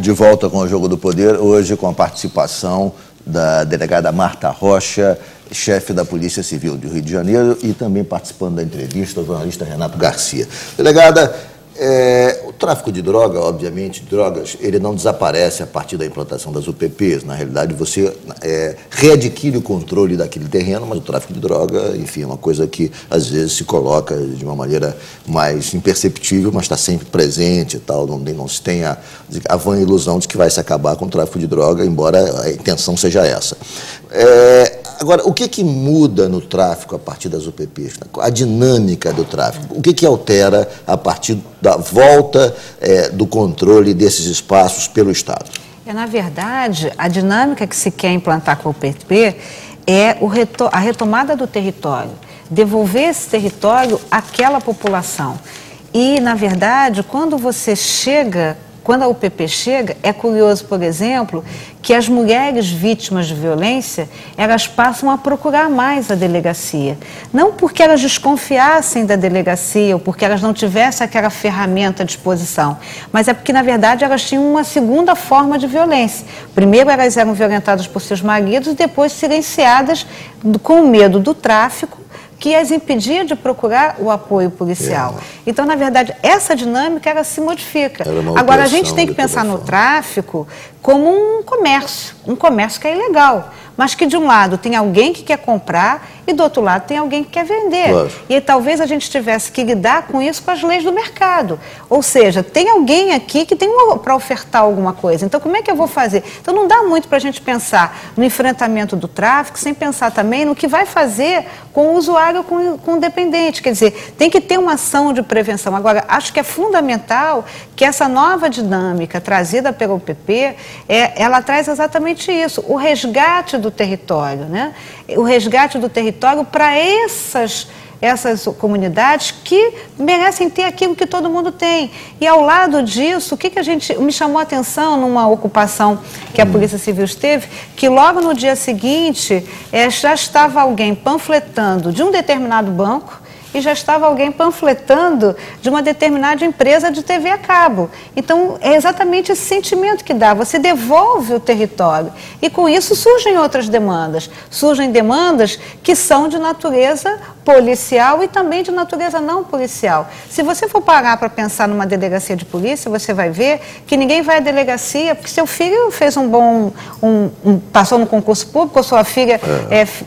de volta com o Jogo do Poder, hoje com a participação da delegada Marta Rocha, chefe da Polícia Civil do Rio de Janeiro, e também participando da entrevista o jornalista Renato Garcia. Delegada, o tráfico de droga, obviamente, drogas, ele não desaparece a partir da implantação das UPPs. Na realidade, você readquire o controle daquele terreno, mas o tráfico de droga, enfim, é uma coisa que às vezes se coloca de uma maneira mais imperceptível, mas está sempre presente e tal. Não se tem a vã ilusão de que vai se acabar com o tráfico de droga, embora a intenção seja essa. Agora, o que muda no tráfico a partir das UPPs? A dinâmica do tráfico. O que altera a partir da volta do controle desses espaços pelo Estado? Na verdade, a dinâmica que se quer implantar com a UPP é a retomada do território, devolver esse território àquela população. E, na verdade, quando a UPP chega, é curioso, por exemplo, que as mulheres vítimas de violência, elas passam a procurar mais a delegacia. Não porque elas desconfiassem da delegacia ou porque elas não tivessem aquela ferramenta à disposição, mas é porque, na verdade, elas tinham uma segunda forma de violência. Primeiro, elas eram violentadas por seus maridos e depois silenciadas com medo do tráfico, que as impedia de procurar o apoio policial. Então, na verdade, essa dinâmica, ela se modifica. Agora, a gente tem que pensar no tráfico como um comércio que é ilegal, mas que de um lado tem alguém que quer comprar e do outro lado tem alguém que quer vender. Claro. E talvez a gente tivesse que lidar com isso com as leis do mercado. Ou seja, tem alguém aqui que tem para ofertar alguma coisa. Então, como é que eu vou fazer? Então, não dá muito para a gente pensar no enfrentamento do tráfico sem pensar também no que vai fazer com o usuário, com o dependente. Quer dizer, tem que ter uma ação de prevenção. Agora, acho que é fundamental que essa nova dinâmica trazida pela UPP, ela traz exatamente isso, o resgate do território, né? O resgate do território para essas comunidades que merecem ter aquilo que todo mundo tem. E ao lado disso, o que me chamou a atenção numa ocupação que a Polícia Civil esteve, que logo no dia seguinte já estava alguém panfletando de um determinado banco e já estava alguém panfletando de uma determinada empresa de TV a cabo. Então, é exatamente esse sentimento que dá. Você devolve o território. E com isso surgem outras demandas. Surgem demandas que são de natureza policial e também de natureza não policial. Se você for parar para pensar numa delegacia de polícia, você vai ver que ninguém vai à delegacia porque seu filho fez passou no concurso público ou sua filha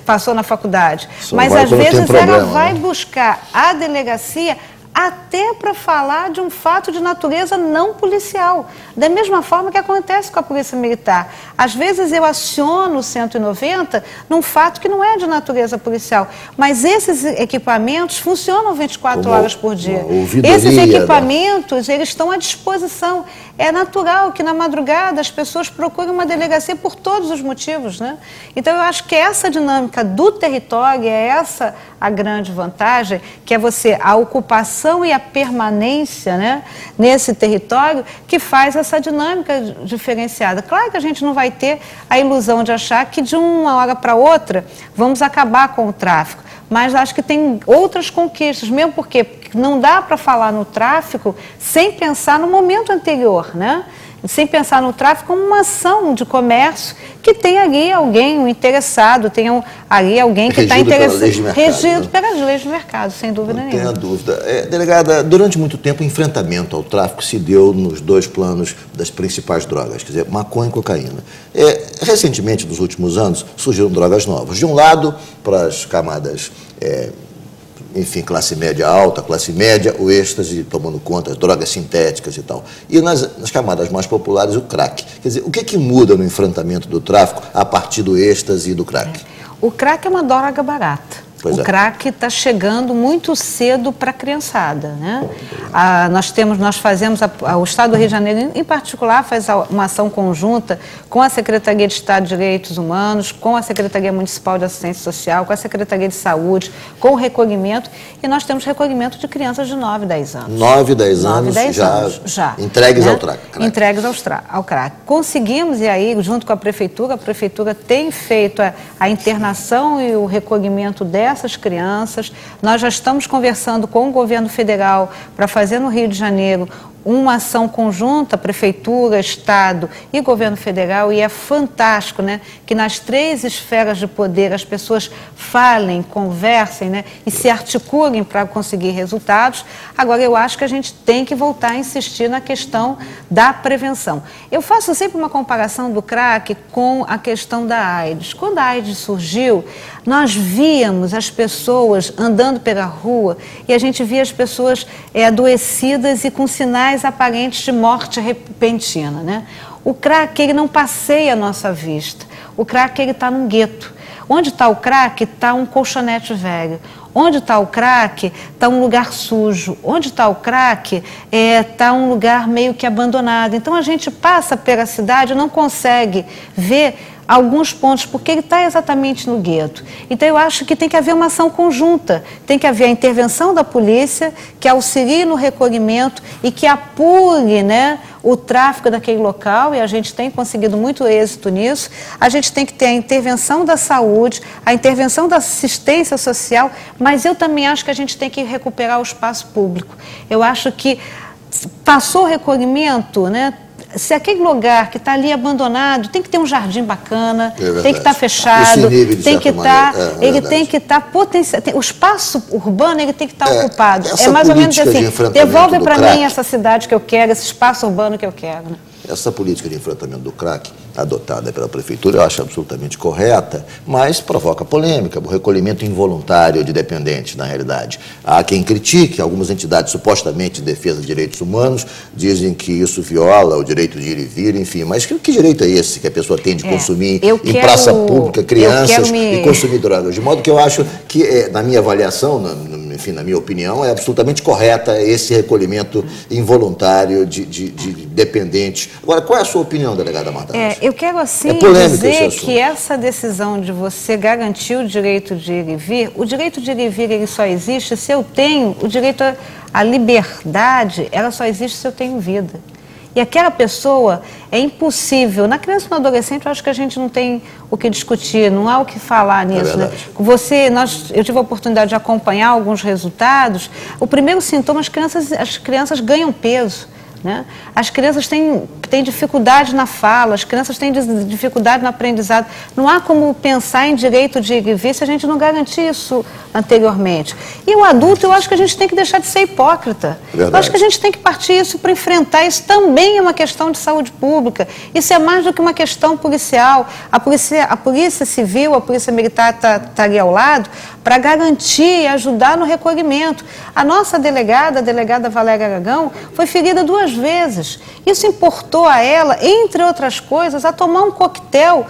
passou na faculdade. Mas às vezes ela vai buscar a delegacia até para falar de um fato de natureza não policial. Da mesma forma que acontece com a Polícia Militar. Às vezes eu aciono o 190 num fato que não é de natureza policial, mas esses equipamentos funcionam 24 horas por dia. Esses equipamentos, eles estão à disposição. É natural que na madrugada as pessoas procurem uma delegacia por todos os motivos, né? Então eu acho que essa dinâmica do território, é essa a grande vantagem, que é a ocupação e a permanência, né, nesse território, que faz essa dinâmica diferenciada. Claro que a gente não vai ter a ilusão de achar que de uma hora para outra vamos acabar com o tráfico, mas acho que tem outras conquistas, mesmo porque não dá para falar no tráfico sem pensar no momento anterior, né? Sem pensar no tráfico como uma ação de comércio que tem ali alguém, um interessado, tem ali alguém que está interessado, regido pelas leis do mercado, sem dúvida nenhuma. Não tenha dúvida. Delegada, durante muito tempo o enfrentamento ao tráfico se deu nos dois planos das principais drogas, quer dizer, maconha e cocaína. Recentemente, nos últimos anos, surgiram drogas novas. De um lado, para as camadas enfim, classe média alta, classe média, o êxtase tomando conta, as drogas sintéticas e tal. E nas camadas mais populares, o crack. Quer dizer, o que muda no enfrentamento do tráfico a partir do êxtase e do crack? O crack é uma droga barata. O crack está chegando muito cedo para a criançada, né? Nós fazemos, o Estado do Rio de Janeiro, em particular, faz uma ação conjunta com a Secretaria de Estado de Direitos Humanos, com a Secretaria Municipal de Assistência Social, com a Secretaria de Saúde, com o recolhimento, e nós temos recolhimento de crianças de 9, 10 anos. 9, 10 anos já entregues, né, ao crack. Entregues ao crack. Conseguimos, e aí, junto com a Prefeitura tem feito a internação e o recolhimento dessas crianças. Nós já estamos conversando com o governo federal para fazer no Rio de Janeiro uma ação conjunta, Prefeitura, Estado e Governo Federal, e é fantástico, né, que nas 3 esferas de poder as pessoas falem, conversem, né, e se articulem para conseguir resultados. Agora, eu acho que a gente tem que voltar a insistir na questão da prevenção. Eu faço sempre uma comparação do crack com a questão da AIDS. Quando a AIDS surgiu, nós víamos as pessoas andando pela rua e a gente via as pessoas adoecidas e com sinais aparentes de morte repentina, né? O crack, ele não passeia a nossa vista. O crack, ele está num gueto. Onde está o crack, está um colchonete velho. Onde está o crack, está um lugar sujo. Onde está o crack, está um lugar meio que abandonado. Então, a gente passa pela cidade e não consegue ver alguns pontos, porque ele está exatamente no gueto. Então, eu acho que tem que haver uma ação conjunta, tem que haver a intervenção da polícia, que auxilie no recolhimento e que apure, né, o tráfico daquele local, e a gente tem conseguido muito êxito nisso. A gente tem que ter a intervenção da saúde, a intervenção da assistência social, mas eu também acho que a gente tem que recuperar o espaço público. Eu acho que passou o recolhimento, né? Se aquele lugar que está ali abandonado, tem que ter um jardim bacana, tem que estar fechado, tem que estar, ele tem que estar potencial. O espaço urbano, ele tem que estar ocupado. É mais ou menos assim, devolve para mim essa cidade que eu quero, esse espaço urbano que eu quero, né? Essa política de enfrentamento do crack, adotada pela Prefeitura, eu acho absolutamente correta, mas provoca polêmica, o recolhimento involuntário de dependentes, na realidade. Há quem critique, algumas entidades supostamente de defesa de direitos humanos dizem que isso viola o direito de ir e vir, enfim, mas que direito é esse que a pessoa tem de consumir em praça pública, crianças e consumir drogas? De modo que eu acho que, na minha avaliação, enfim, na minha opinião, é absolutamente correta esse recolhimento involuntário de dependentes. Agora, qual é a sua opinião, delegada Marta Rocha? Eu quero, assim, dizer que essa decisão de você garantir o direito de ir e vir, o direito de ir e vir, ele só existe se eu tenho o direito à liberdade, ela só existe se eu tenho vida. E aquela pessoa, é impossível. Na criança e no adolescente, eu acho que a gente não tem o que discutir, não há o que falar nisso, né? Eu tive a oportunidade de acompanhar alguns resultados. O primeiro sintoma, as crianças ganham peso, né? As crianças têm dificuldade na fala, as crianças têm dificuldade no aprendizado. Não há como pensar em direito de ir e vir se a gente não garantir isso anteriormente. E o adulto, eu acho que a gente tem que deixar de ser hipócrita. Eu acho que a gente tem que partir isso para enfrentar. Isso também é uma questão de saúde pública. Isso é mais do que uma questão policial. A polícia civil, a polícia militar está ali ao lado para garantir e ajudar no recolhimento. A nossa delegada, a delegada Valéria Aragão, foi ferida 2 vezes. Isso importou a ela, entre outras coisas, a tomar um coquetel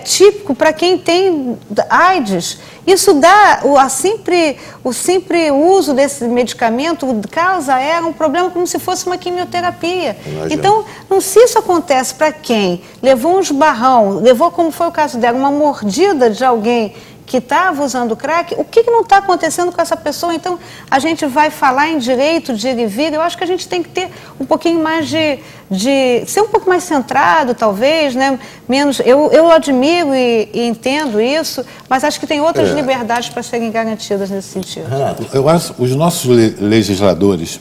típico para quem tem AIDS. Isso dá, o simples uso desse medicamento causa a ela um problema como se fosse uma quimioterapia. Imagina. Então, se isso acontece para quem levou um esbarrão, levou, como foi o caso dela, uma mordida de alguém que estava usando crack, o que não está acontecendo com essa pessoa? Então, a gente vai falar em direito de ir e vir. Eu acho que a gente tem que ter um pouquinho mais ser um pouco mais centrado, talvez, né? Menos, eu admiro e entendo isso, mas acho que tem outras liberdades para serem garantidas nesse sentido. Eu acho que os nossos legisladores,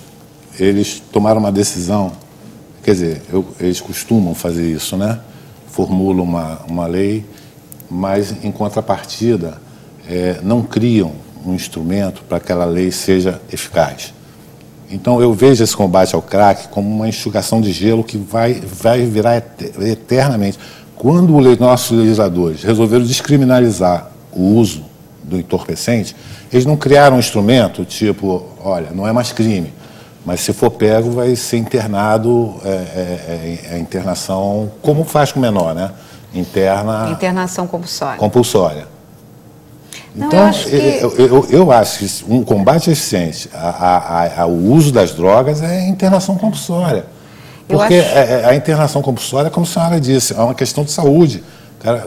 eles tomaram uma decisão, quer dizer, eles costumam fazer isso, né? Formulam uma lei, mas, em contrapartida, não criam um instrumento para que aquela lei seja eficaz. Então, eu vejo esse combate ao crack como uma enxugação de gelo que vai virar eternamente. Quando os nossos legisladores resolveram descriminalizar o uso do entorpecente, eles não criaram um instrumento tipo, olha, não é mais crime, mas se for pego vai ser internado, a internação, como faz com o menor, né? Internação compulsória. Não, então, eu acho que um combate eficiente ao uso das drogas é internação compulsória. Porque a internação compulsória, como a senhora disse, é uma questão de saúde.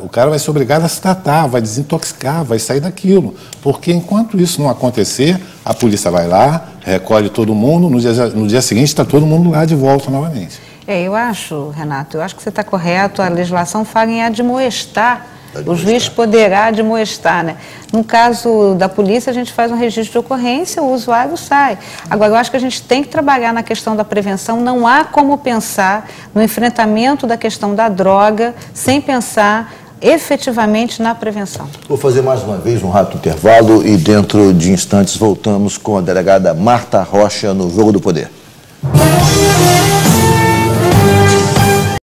O cara vai ser obrigado a se tratar, vai desintoxicar, vai sair daquilo. Porque enquanto isso não acontecer, a polícia vai lá, recolhe todo mundo, no dia seguinte está todo mundo lá de volta novamente. Eu acho, Renato, que você está correto, a legislação fala em admoestar O juiz poderá admoestar, né? No caso da polícia, a gente faz um registro de ocorrência, o usuário sai. Agora, eu acho que a gente tem que trabalhar na questão da prevenção, não há como pensar no enfrentamento da questão da droga sem pensar efetivamente na prevenção. Vou fazer mais uma vez um rápido intervalo e dentro de instantes voltamos com a delegada Marta Rocha no Jogo do Poder.